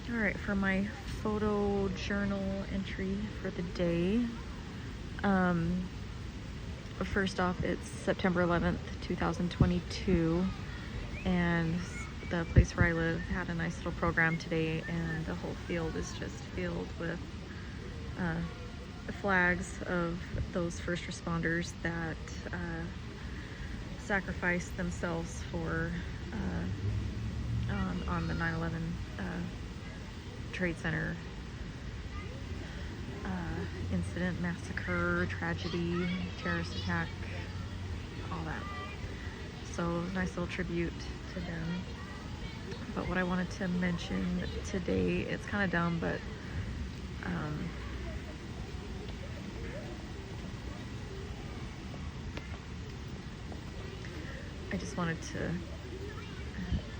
All right, for my photo journal entry for the day. First off, it's September 11th, 2022, and the place where I live had a nice little program today, and the whole field is just filled with flags of those first responders that sacrificed themselves for on the 9/11 Trade Center incident, massacre, tragedy, terrorist attack, all that. So nice little tribute to them. But what I wanted to mention today, it's kind of dumb, but I just wanted to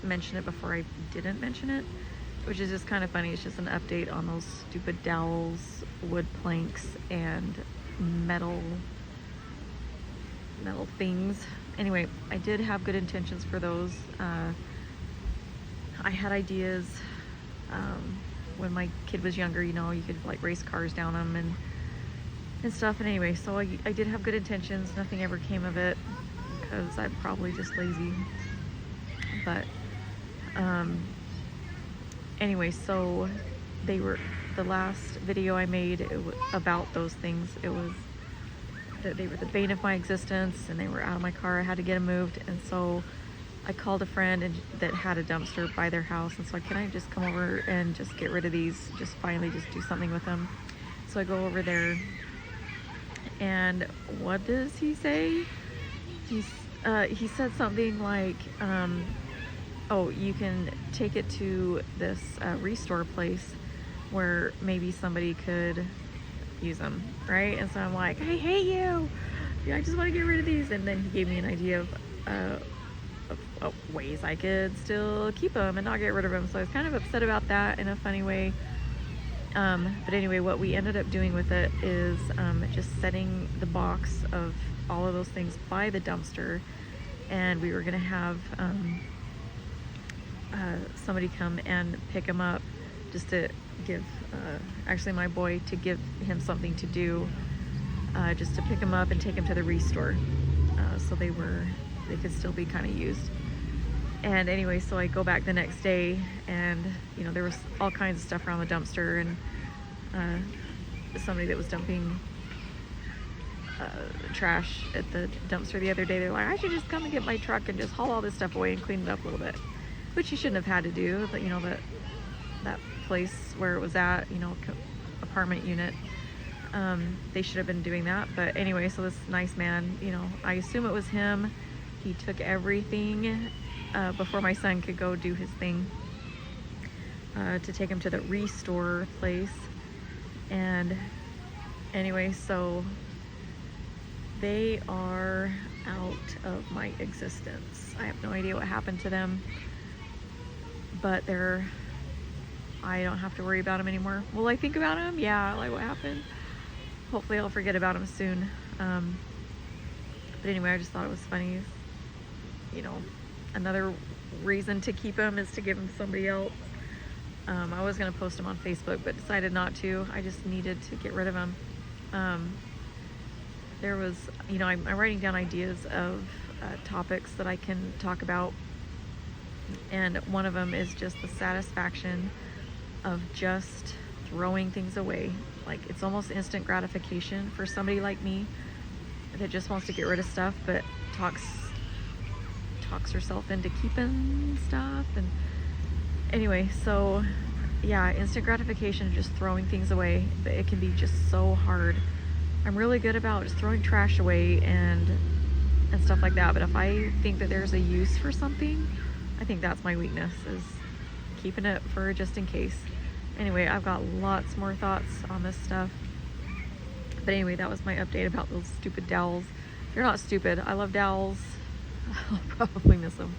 mention it before I didn't mention it, which is just kind of funny. It's just an update on those stupid dowels, wood planks, and metal things. Anyway, I did have good intentions for those. I had ideas when my kid was younger, you know, you could like race cars down them and stuff. And anyway, so I did have good intentions. Nothing ever came of it because I'm probably just lazy. But anyway, so they were, the last video I made about those things, it was that they were the bane of my existence and they were out of my car. I had to get them moved, and so I called a friend that had a dumpster by their house, and so can I just come over and just get rid of these, just finally just do something with them. So I go over there, and what does he say? He said something like, oh, you can take it to this restore place where maybe somebody could use them, right? And so I'm like, I hate you. Yeah, I just want to get rid of these. And then he gave me an idea of ways I could still keep them and not get rid of them. So I was kind of upset about that in a funny way. But anyway, what we ended up doing with it is just setting the box of all of those things by the dumpster, and we were going to have somebody come and pick them up, just to give actually my boy, to give him something to do, just to pick them up and take them to the restore, so they could still be kind of used. And anyway, so I go back the next day, and you know, there was all kinds of stuff around the dumpster, and somebody that was dumping trash at the dumpster the other day, they're like, I should just come and get my truck and just haul all this stuff away and clean it up a little bit, which you shouldn't have had to do. But you know, that place where it was at, you know, apartment unit, they should have been doing that. But anyway, so this nice man, you know, I assume it was him, he took everything before my son could go do his thing, to take him to the restore place. And anyway, so they are out of my existence. I have no idea what happened to them, but I don't have to worry about them anymore. Will I think about them? Yeah, like what happened? Hopefully I'll forget about them soon. But anyway, I just thought it was funny. You know, another reason to keep them is to give them to somebody else. I was going to post them on Facebook, but decided not to. I just needed to get rid of them. There was, you know, I'm writing down ideas of topics that I can talk about, and one of them is just the satisfaction of just throwing things away. Like, it's almost instant gratification for somebody like me that just wants to get rid of stuff, but talks herself into keeping stuff. And anyway, so yeah, instant gratification, just throwing things away, but it can be just so hard. I'm really good about just throwing trash away and stuff like that, but if I think that there's a use for something, I think that's my weakness, is keeping it for just in case. Anyway, I've got lots more thoughts on this stuff, but anyway, that was my update about those stupid dowels. They're not stupid. I love dowels. I'll probably miss them,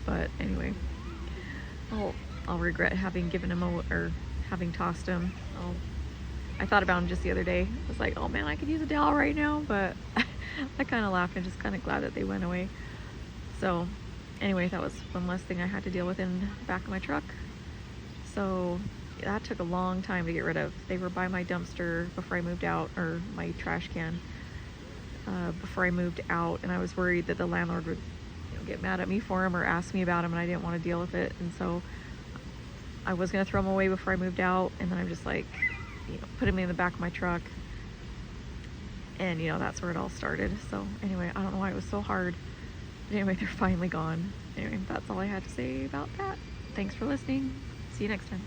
but anyway, I'll regret having given them or having tossed them. I thought about them just the other day. I was like, oh man, I could use a dowel right now, but I kind of laughed and just kind of glad that they went away. So anyway, that was one less thing I had to deal with in the back of my truck. So that took a long time to get rid of. They were by my dumpster before I moved out, or my trash can before I moved out, and I was worried that the landlord would get mad at me for them or ask me about them, and I didn't want to deal with it. And so I was going to throw them away before I moved out, and then I'm just like, put them in the back of my truck. And that's where it all started. So anyway, I don't know why it was so hard. But anyway, they're finally gone. Anyway, that's all I had to say about that. Thanks for listening. See you next time.